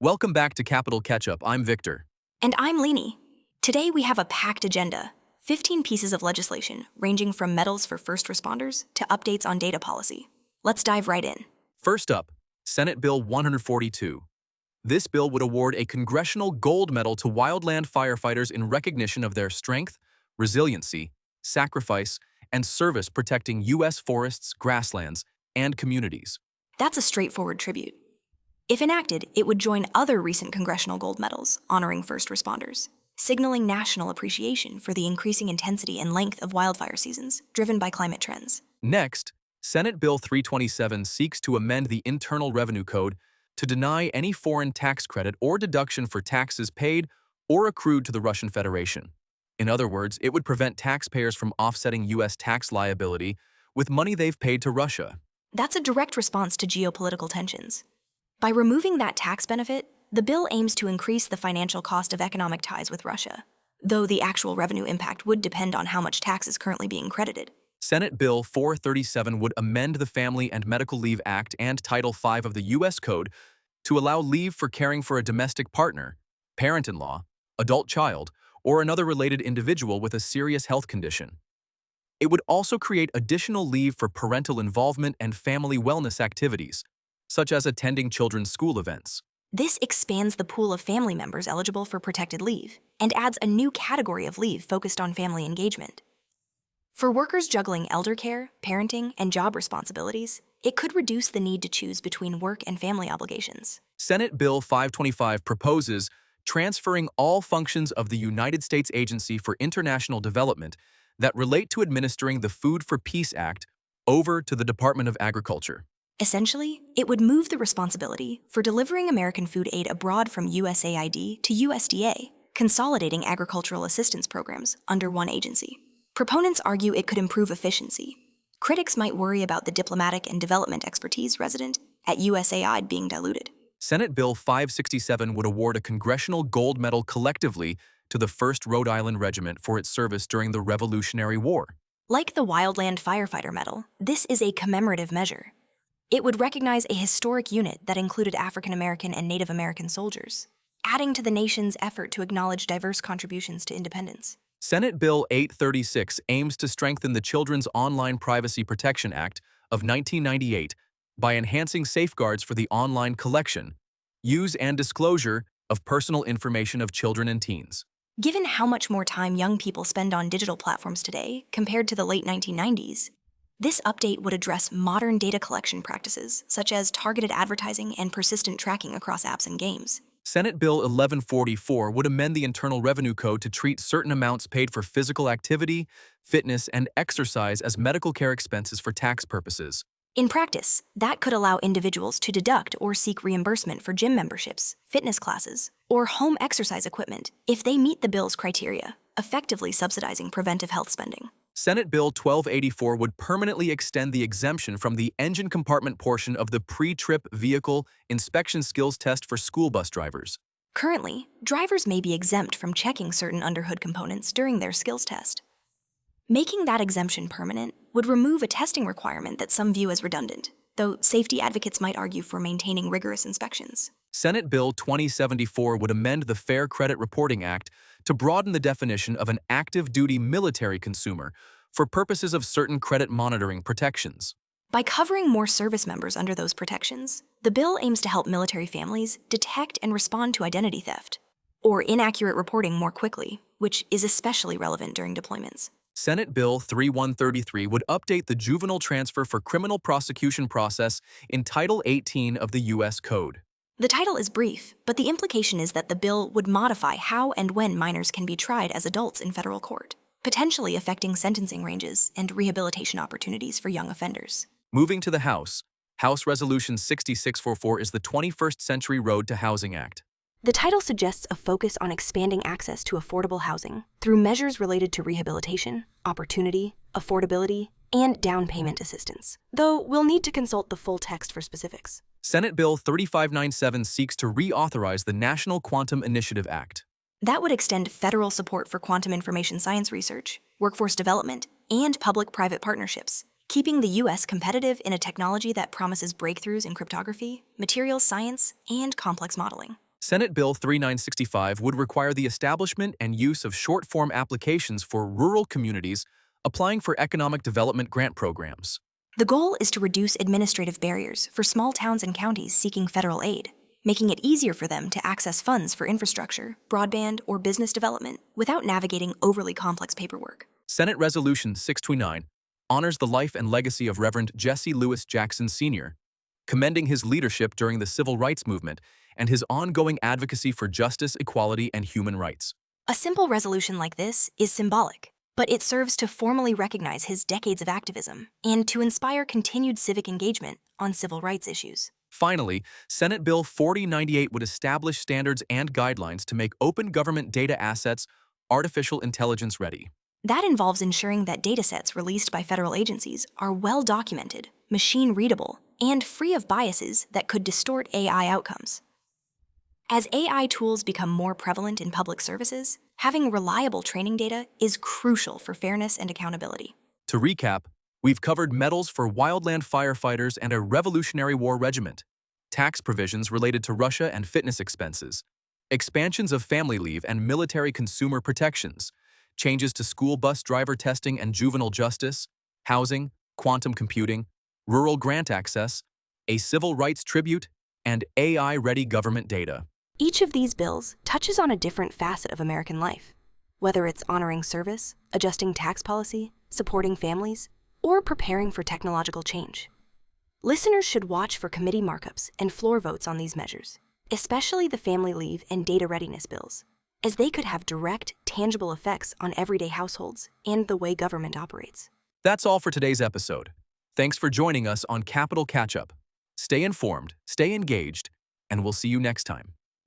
Welcome back to Capital Catch-Up. I'm Victor. And I'm Leanie. Today we have a packed agenda, 15 pieces of legislation ranging from medals for first responders to updates on data policy. Let's dive right in. First up, Senate Bill 142. This bill would award a Congressional Gold Medal to wildland firefighters in recognition of their strength, resiliency, sacrifice, and service protecting U.S. forests, grasslands, and communities. That's a straightforward tribute. If enacted, it would join other recent Congressional Gold Medals honoring first responders, signaling national appreciation for the increasing intensity and length of wildfire seasons driven by climate trends. Next, Senate Bill 327 seeks to amend the Internal Revenue Code to deny any foreign tax credit or deduction for taxes paid or accrued to the Russian Federation. In other words, it would prevent taxpayers from offsetting U.S. tax liability with money they've paid to Russia. That's a direct response to geopolitical tensions. By removing that tax benefit, the bill aims to increase the financial cost of economic ties with Russia, though the actual revenue impact would depend on how much tax is currently being credited. Senate Bill 437 would amend the Family and Medical Leave Act and Title V of the U.S. Code to allow leave for caring for a domestic partner, parent-in-law, adult child, or another related individual with a serious health condition. It would also create additional leave for parental involvement and family wellness activities, such as attending children's school events. This expands the pool of family members eligible for protected leave and adds a new category of leave focused on family engagement. For workers juggling elder care, parenting, and job responsibilities, it could reduce the need to choose between work and family obligations. Senate Bill 525 proposes transferring all functions of the United States Agency for International Development that relate to administering the Food for Peace Act over to the Department of Agriculture. Essentially, it would move the responsibility for delivering American food aid abroad from USAID to USDA, consolidating agricultural assistance programs under one agency. Proponents argue it could improve efficiency. Critics might worry about the diplomatic and development expertise resident at USAID being diluted. Senate Bill 567 would award a Congressional Gold Medal collectively to the First Rhode Island Regiment for its service during the Revolutionary War. Like the Wildland Firefighter Medal, this is a commemorative measure. It would recognize a historic unit that included African American and Native American soldiers, adding to the nation's effort to acknowledge diverse contributions to independence. Senate Bill 836 aims to strengthen the Children's Online Privacy Protection Act of 1998 by enhancing safeguards for the online collection, use, and disclosure of personal information of children and teens. Given how much more time young people spend on digital platforms today compared to the late 1990s, this update would address modern data collection practices such as targeted advertising and persistent tracking across apps and games. Senate Bill 1144 would amend the Internal Revenue Code to treat certain amounts paid for physical activity, fitness, and exercise as medical care expenses for tax purposes. In practice, that could allow individuals to deduct or seek reimbursement for gym memberships, fitness classes, or home exercise equipment if they meet the bill's criteria, effectively subsidizing preventive health spending. Senate Bill 1284 would permanently extend the exemption from the engine compartment portion of the pre-trip vehicle inspection skills test for school bus drivers. Currently, drivers may be exempt from checking certain underhood components during their skills test. Making that exemption permanent would remove a testing requirement that some view as redundant, though safety advocates might argue for maintaining rigorous inspections. Senate Bill 2074 would amend the Fair Credit Reporting Act to broaden the definition of an active-duty military consumer for purposes of certain credit monitoring protections. By covering more service members under those protections, the bill aims to help military families detect and respond to identity theft, or inaccurate reporting more quickly, which is especially relevant during deployments. Senate Bill 3133 would update the juvenile transfer for criminal prosecution process in Title 18 of the U.S. Code. The title is brief, but the implication is that the bill would modify how and when minors can be tried as adults in federal court, potentially affecting sentencing ranges and rehabilitation opportunities for young offenders. Moving to the House, House Resolution 6644 is the 21st Century Road to Housing Act. The title suggests a focus on expanding access to affordable housing through measures related to rehabilitation, opportunity, affordability, and down payment assistance, though we'll need to consult the full text for specifics. Senate Bill 3597 seeks to reauthorize the National Quantum Initiative Act. That would extend federal support for quantum information science research, workforce development, and public-private partnerships, keeping the U.S. competitive in a technology that promises breakthroughs in cryptography, materials science, and complex modeling. Senate Bill 3965 would require the establishment and use of short-form applications for rural communities applying for economic development grant programs. The goal is to reduce administrative barriers for small towns and counties seeking federal aid, making it easier for them to access funds for infrastructure, broadband, or business development without navigating overly complex paperwork. Senate Resolution 629 honors the life and legacy of Reverend Jesse Louis Jackson Sr., commending his leadership during the civil rights movement and his ongoing advocacy for justice, equality, and human rights. A simple resolution like this is symbolic, but it serves to formally recognize his decades of activism and to inspire continued civic engagement on civil rights issues. Finally, Senate Bill 4098 would establish standards and guidelines to make open government data assets artificial intelligence ready. That involves ensuring that datasets released by federal agencies are well documented, machine-readable, and free of biases that could distort AI outcomes. As AI tools become more prevalent in public services, having reliable training data is crucial for fairness and accountability. To recap, we've covered medals for wildland firefighters and a Revolutionary War regiment, tax provisions related to Russia and fitness expenses, expansions of family leave and military consumer protections, changes to school bus driver testing and juvenile justice, housing, quantum computing, rural grant access, a civil rights tribute, and AI-ready government data. Each of these bills touches on a different facet of American life, whether it's honoring service, adjusting tax policy, supporting families, or preparing for technological change. Listeners should watch for committee markups and floor votes on these measures, especially the family leave and data readiness bills, as they could have direct, tangible effects on everyday households and the way government operates. That's all for today's episode. Thanks for joining us on Capital Catch-Up. Stay informed, stay engaged, and we'll see you next time.